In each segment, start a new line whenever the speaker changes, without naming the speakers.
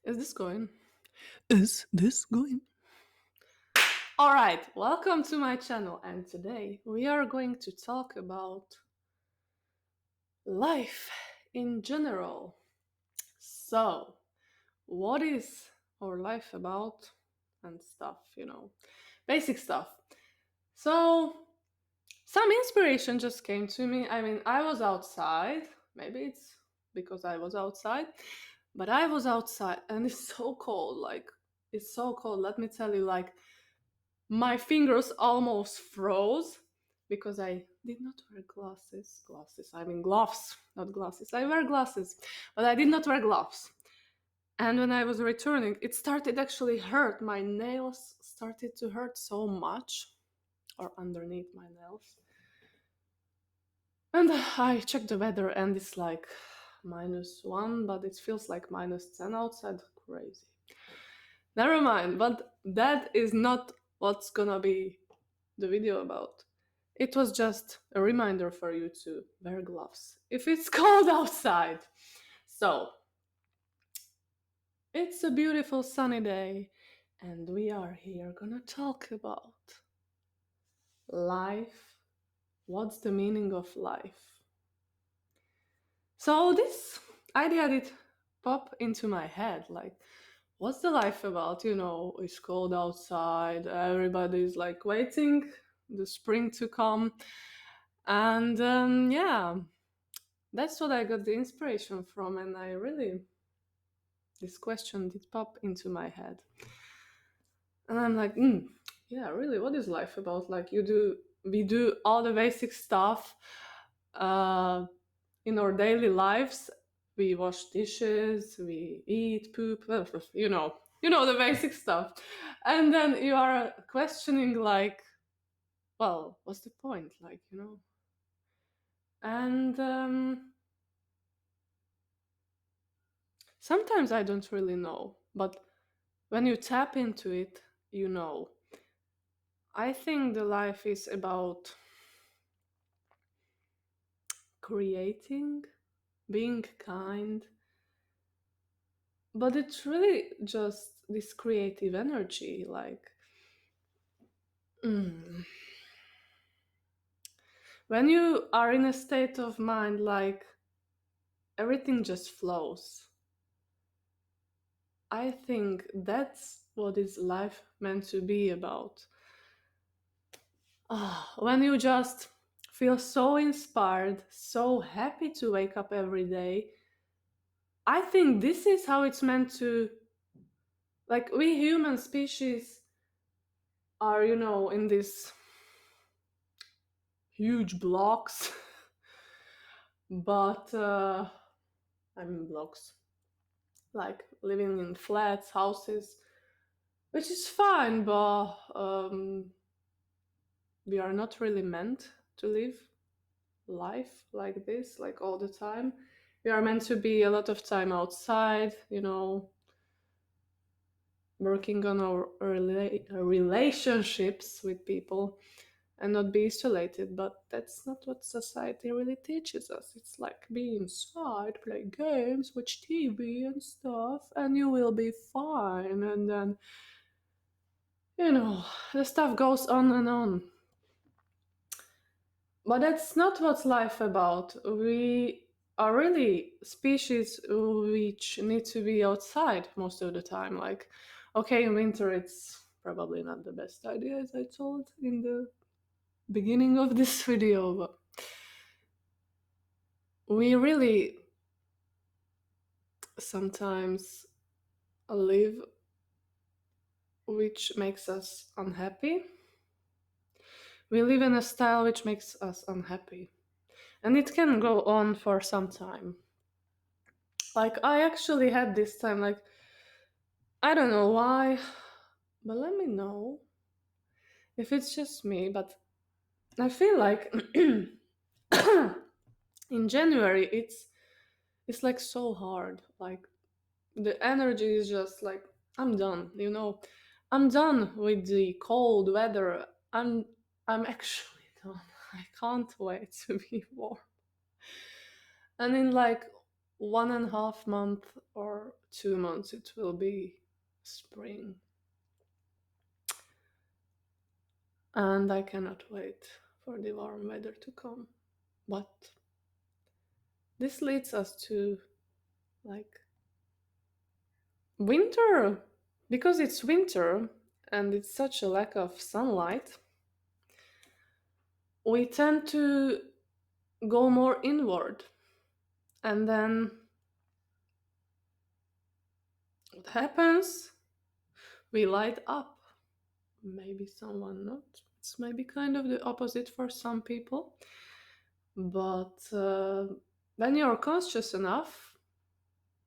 Is this going? Is this going? Alright, welcome to my channel, and today we are going to talk about life in general. So, what is our life about? And stuff. Basic stuff. So, some inspiration just came to me. I mean, I was outside. Maybe it's because I was outside, but I was outside and it's so cold. It's so cold. Let me tell you, my fingers almost froze because I did not wear glasses. I mean gloves, not glasses. I wear glasses, but I did not wear gloves. And when I was returning, it started actually hurt. My nails started to hurt so much, or underneath my nails. And I checked the weather and it's like -1, but it feels like -10 outside. Crazy. Never mind, but that is not what's gonna be the video about. It was just a reminder for you to wear gloves if it's cold outside. So, it's a beautiful sunny day, and we are here gonna talk about life. What's the meaning of life? So, this idea did pop into my head what's the life about? It's cold outside, everybody's waiting the spring to come. And yeah, that's what I got the inspiration from, and this question did pop into my head. And I'm like, yeah, really, what is life about? We do all the basic stuff uh, in our daily lives. We wash dishes, we eat, poop, the basic stuff. And then you are questioning, well, what's the point? And sometimes I don't really know, but when you tap into it, you know. I think the life is about creating, being kind, but it's really just this creative energy. Mm, when you are in a state of mind, everything just flows. I think that's what is life meant to be about. When you just feel so inspired, so happy to wake up every day, I think this is how it's meant to. We human species are, in these huge blocks, but I mean blocks, living in flats, houses, which is fine, but we are not really meant to live life like this, all the time. We are meant to be a lot of time outside, working on our relationships with people and not be isolated. But that's not what society really teaches us. It's like be inside, play games, watch TV and stuff, and you will be fine. And then, the stuff goes on and on. But that's not what's life about. We are really species which need to be outside most of the time. Okay, in winter it's probably not the best idea, as I told in the beginning of this video, but we really sometimes live which makes us unhappy. We live in a style which makes us unhappy. And it can go on for some time. I actually had this time, I don't know why, but let me know if it's just me, but I feel like in January it's so hard. The energy is just I'm done. I'm done with the cold weather. I'm actually done. I can't wait to be warm. And in 1.5 month or 2 months it will be spring, and I cannot wait for the warm weather to come. But this leads us to, like, winter. Because it's winter and it's such a lack of sunlight, we tend to go more inward. And then what happens? We light up. Maybe someone not. It's maybe kind of the opposite for some people. But when you're conscious enough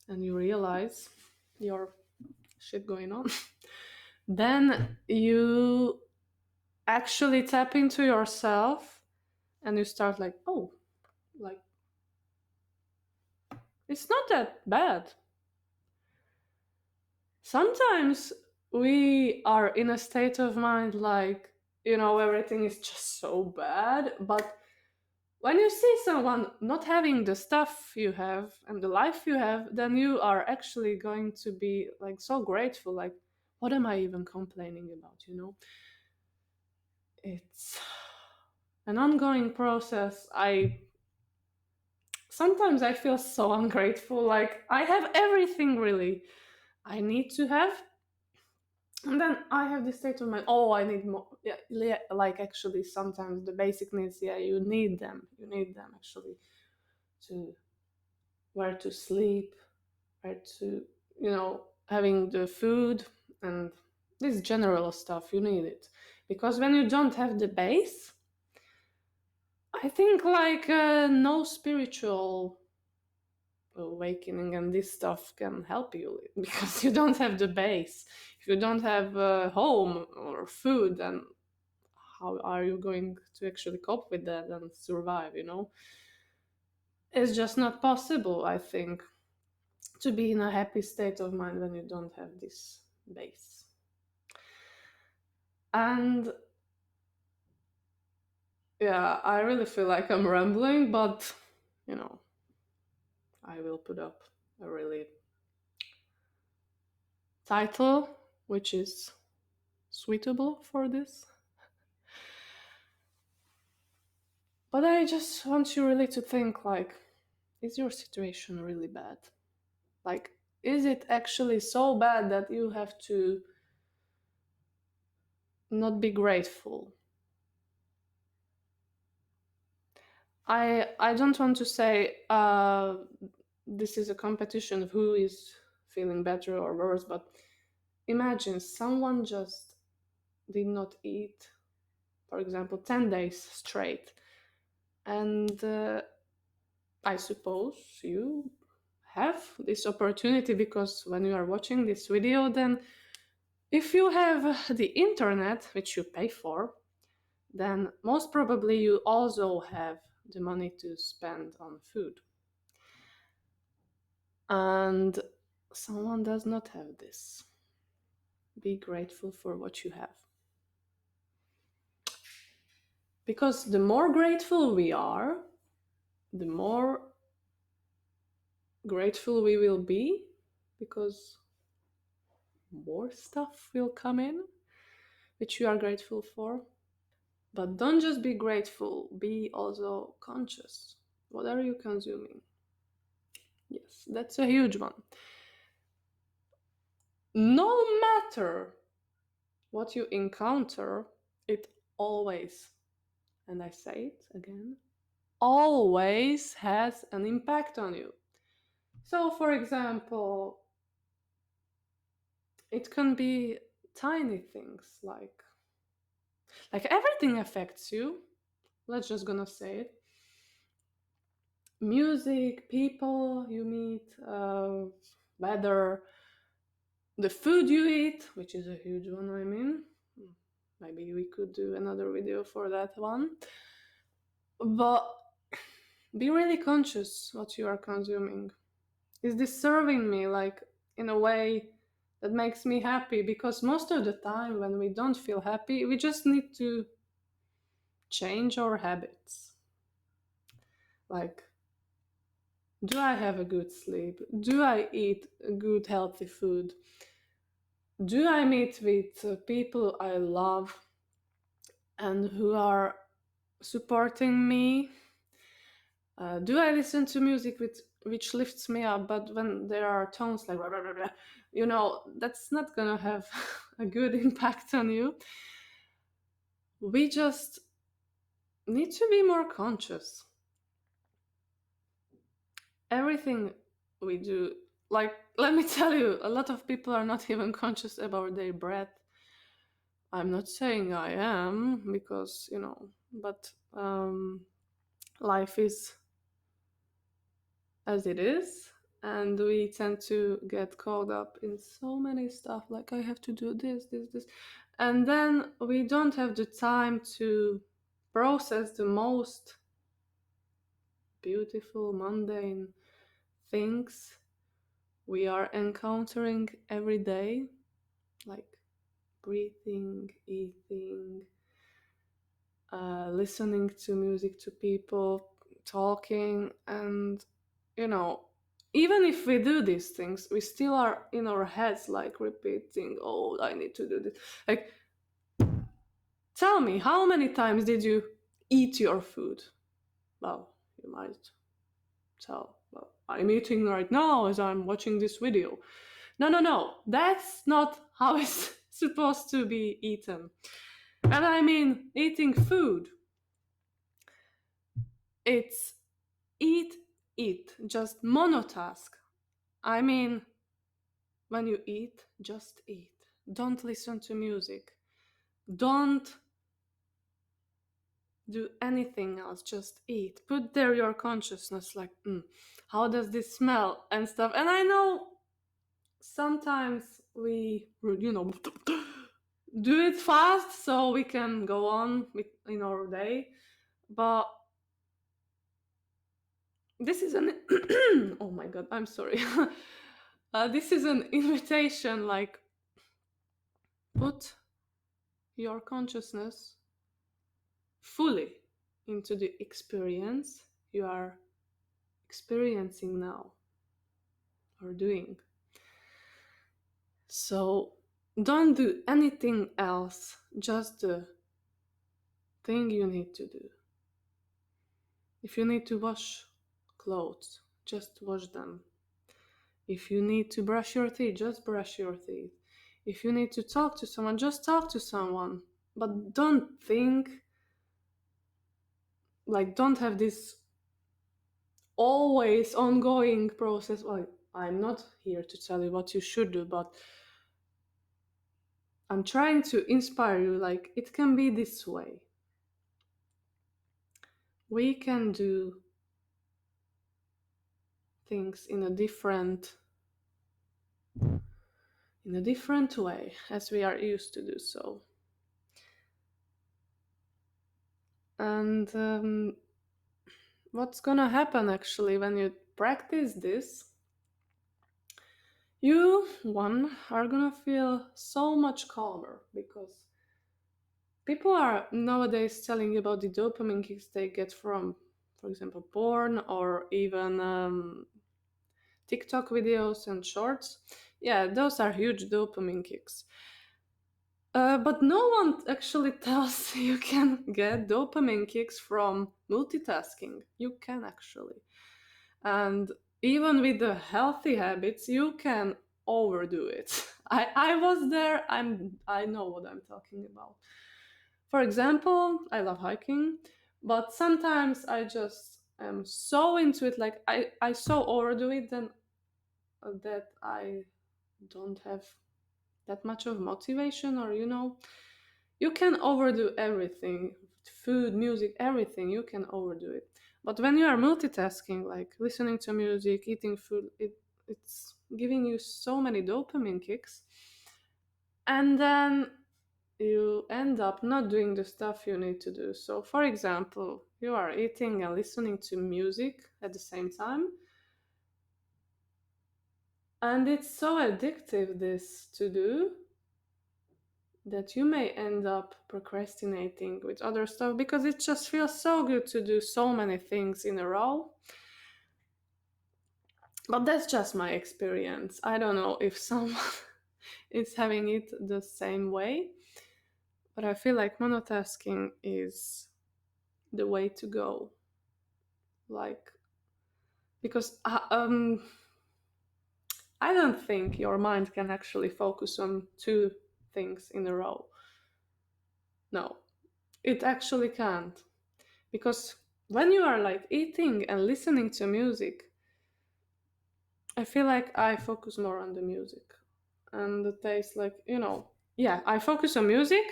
and you realize your shit going on, then you actually tap into yourself and you start like, oh, like, it's not that bad. Sometimes we are in a state of mind like, everything is just so bad. But when you see someone not having the stuff you have and the life you have, then you are actually going to be like so grateful. Like, what am I even complaining about? It's an ongoing process. Sometimes I feel so ungrateful. Like, I have everything really I need to have. And then I have this state of mind, oh, I need more. Yeah, like, actually, sometimes the basic needs, yeah, you need them. You need them actually to where to sleep, where to, having the food and this general stuff. You need it. Because when you don't have the base, I think like no spiritual awakening and this stuff can help you because you don't have the base. If you don't have a home or food, then how are you going to actually cope with that and survive? It's just not possible, I think, to be in a happy state of mind when you don't have this base. And yeah, I really feel like I'm rambling, but I will put up a really title which is suitable for this. But I just want you really to think, like, is your situation really bad? Like, is it actually so bad that you have to not be grateful? I don't want to say this is a competition of who is feeling better or worse, but imagine someone just did not eat, for example, 10 days straight. And I suppose you have this opportunity because when you are watching this video, then if you have the internet, which you pay for, then most probably you also have the money to spend on food. And someone does not have this. Be grateful for what you have. Because the more grateful we are, the more grateful we will be, because more stuff will come in which you are grateful for. But don't just be grateful, be also conscious. What are you consuming? Yes, that's a huge one. No matter what you encounter, it always, and I say it again, always has an impact on you. So, for example, it can be tiny things like everything affects you. Let's just gonna say it. Music, people you meet, weather, the food you eat, which is a huge one, I mean. Maybe we could do another video for that one. But be really conscious what you are consuming. Is this serving me, like, in a way that makes me happy? Because most of the time when we don't feel happy, we just need to change our habits. Like, Do I have a good sleep? Do I eat good, healthy food? Do I meet with people I love and who are supporting me? Do I listen to music which lifts me up, but when there are tones like blah, blah, blah, blah, that's not gonna have a good impact on you. We just need to be more conscious. Everything we do, like, let me tell you, a lot of people are not even conscious about their breath. I'm not saying I am, because, but life is as it is, and we tend to get caught up in so many stuff, like I have to do this, and then we don't have the time to process the most beautiful, mundane things we are encountering every day, like breathing, eating, listening to music, to people, talking, and even if we do these things, we still are in our heads, like repeating, oh, I need to do this. Like, tell me, how many times did you eat your food? Well, you might tell, well, I'm eating right now as I'm watching this video. No, that's not how it's supposed to be eaten. And I mean, eating food, it's eat, just monotask. I mean, when you eat, just eat. Don't listen to music. Don't do anything else, just eat. Put there your consciousness, like, how does this smell and stuff. And I know sometimes we, do it fast so we can go on in our day, but this is an oh my god, I'm sorry. This is an invitation, like, put your consciousness fully into the experience you are experiencing now or doing. So don't do anything else, just the thing you need to do. If you need to wash clothes, just wash them. If you need to brush your teeth, just brush your teeth. If you need to talk to someone, just talk to someone. But don't think, like, don't have this always ongoing process. Well, I'm not here to tell you what you should do, but I'm trying to inspire you, like, it can be this way. We can do things in a different way as we are used to do so. And what's gonna happen actually when you practice this, you are gonna feel so much calmer, because people are nowadays telling about the dopamine kicks they get from, for example, porn, or even TikTok videos and shorts. Yeah, those are huge dopamine kicks. But no one actually tells you can get dopamine kicks from multitasking. You can actually. And even with the healthy habits, you can overdo it. I was there, I know what I'm talking about. For example, I love hiking, but sometimes I just am so into it, like I so overdo it then that I don't have that much of motivation, or you can overdo everything, food, music, everything, you can overdo it. But when you are multitasking, like listening to music, eating food, it's giving you so many dopamine kicks, and then you end up not doing the stuff you need to do. So for example, you are eating and listening to music at the same time, and it's so addictive this to do, that you may end up procrastinating with other stuff, because it just feels so good to do so many things in a row. But that's just my experience. I don't know if someone is having it the same way, but I feel like monotasking is the way to go. Like, because I don't think your mind can actually focus on two things in a row. No, it actually can't. Because when you are like eating and listening to music, I feel like I focus more on the music and the taste. Like, yeah, I focus on music,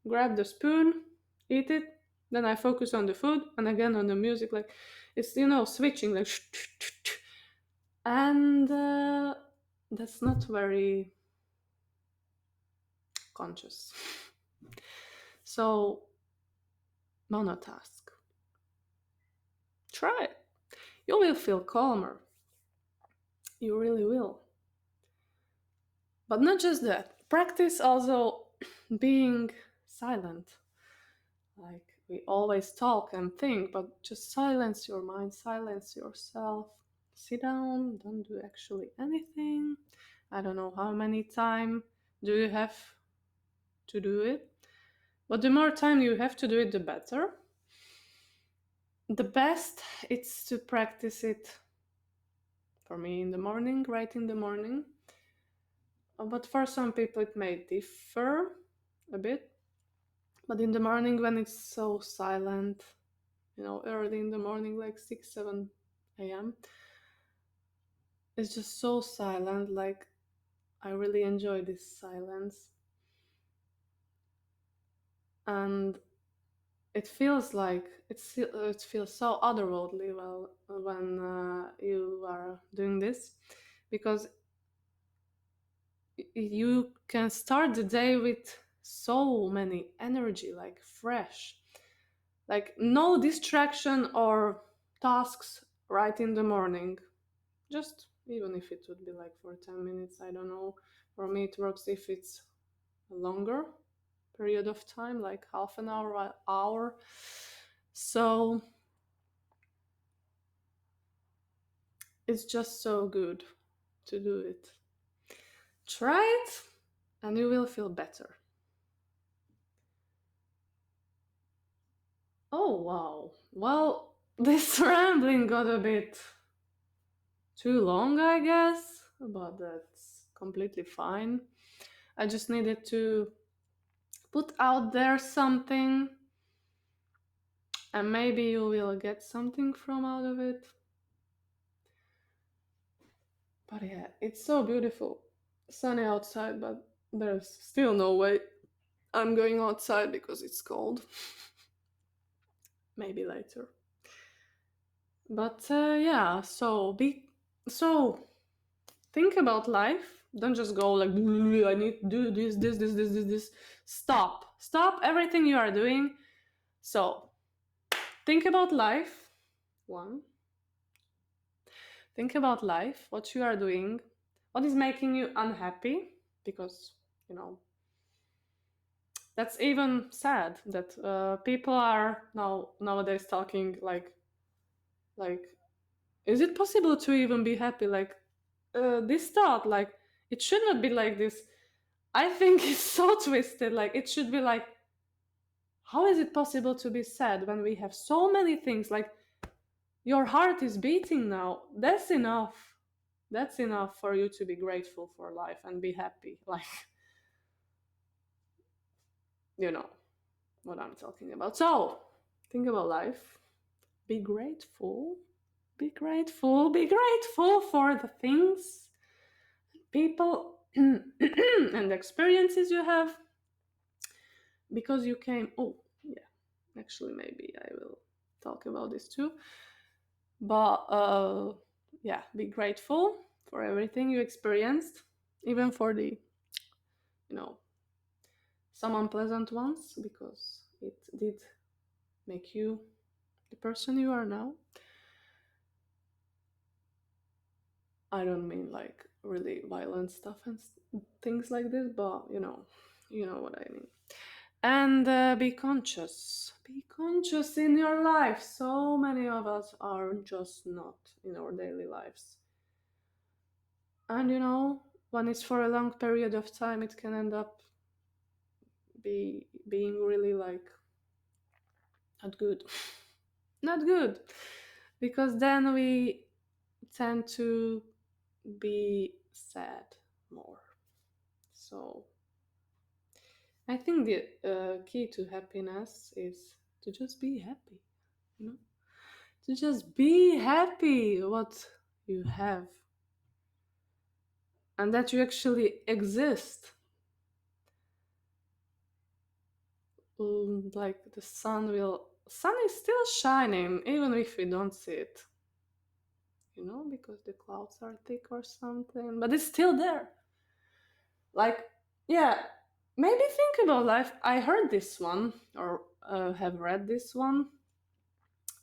grab the spoon, eat it, then I focus on the food and again on the music. Like, it's, switching, like, and that's not very conscious. So, monotask. Try it. You will feel calmer. You really will. But not just that. Practice also being silent. Like we always talk and think, but just silence your mind, silence yourself. Sit down, don't do actually anything. I don't know how many time do you have to do it. But the more time you have to do it, the better. The best it's to practice it for me in the morning, right in the morning. But for some people it may differ a bit. But in the morning when it's so silent, early in the morning, like 6, 7 a.m., it's just so silent. Like, I really enjoy this silence. And it feels like it feels so otherworldly when you are doing this, because you can start the day with so many energy, like fresh, like no distraction or tasks right in the morning. Just even if it would be like for 10 minutes, I don't know. For me, it works if it's a longer period of time, like half an hour. So it's just so good to do it. Try it and you will feel better. Oh, wow. Well, this rambling got a bit too long, I guess, but that's completely fine. I just needed to put out there something, and maybe you will get something from out of it. But yeah, it's so beautiful. Sunny outside, but there's still no way I'm going outside because it's cold. Maybe later. But yeah, so think about life. Don't just go like I need to do this. Stop everything you are doing. So think about life. One. Think about life, what you are doing, what is making you unhappy, because you know that's even sad that people are nowadays talking like is it possible to even be happy, like this thought, like it should not be like this. I think it's so twisted. Like it should be like, how is it possible to be sad when we have so many things? Like your heart is beating now, that's enough. That's enough for you to be grateful for life and be happy. Like, you know what I'm talking about. So think about life, be grateful, be grateful for the things, people and experiences you have, because you came. Oh yeah, actually maybe I will talk about this too. But yeah, be grateful for everything you experienced, even for the you know some unpleasant ones, because it did make you the person you are now. I don't mean like really violent stuff and things like this, but you know what I mean. And be conscious. Be conscious in your life. So many of us are just not in our daily lives. And when it's for a long period of time, it can end up being really like not good. Not good. Because then we tend to be sad more. So I think the key to happiness is to just be happy, you know? To just be happy what you have and that you actually exist. Like the sun is still shining even if we don't see it, because the clouds are thick or something, but it's still there. Like, yeah, maybe think about life. I heard this one or have read this one.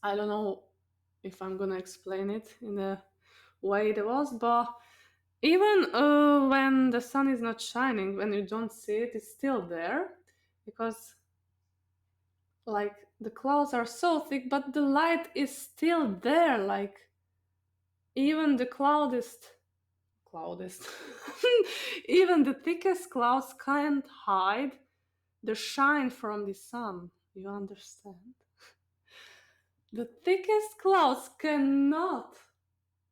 I don't know if I'm gonna explain it in the way it was, but even when the sun is not shining, when you don't see it, it's still there because, like, the clouds are so thick, but the light is still there. Like, even the cloudest, even the thickest clouds can't hide the shine from the sun. You understand? The thickest clouds cannot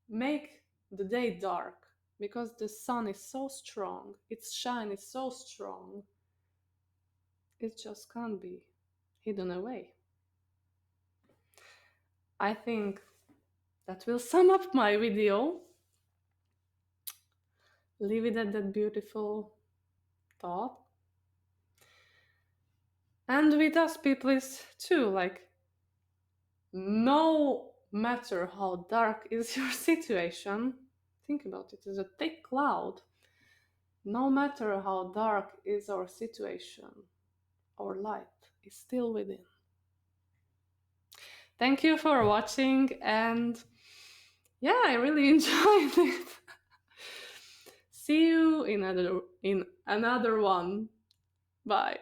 make the day dark because the sun is so strong, its shine is so strong, it just can't be hidden away. I think that will sum up my video. Leave it at that beautiful thought. And with us people is too, like, no matter how dark is your situation, think about it, as a thick cloud. No matter how dark is our situation, our light is still within. Thank you for watching, and yeah, I really enjoyed it. See you in another one. Bye.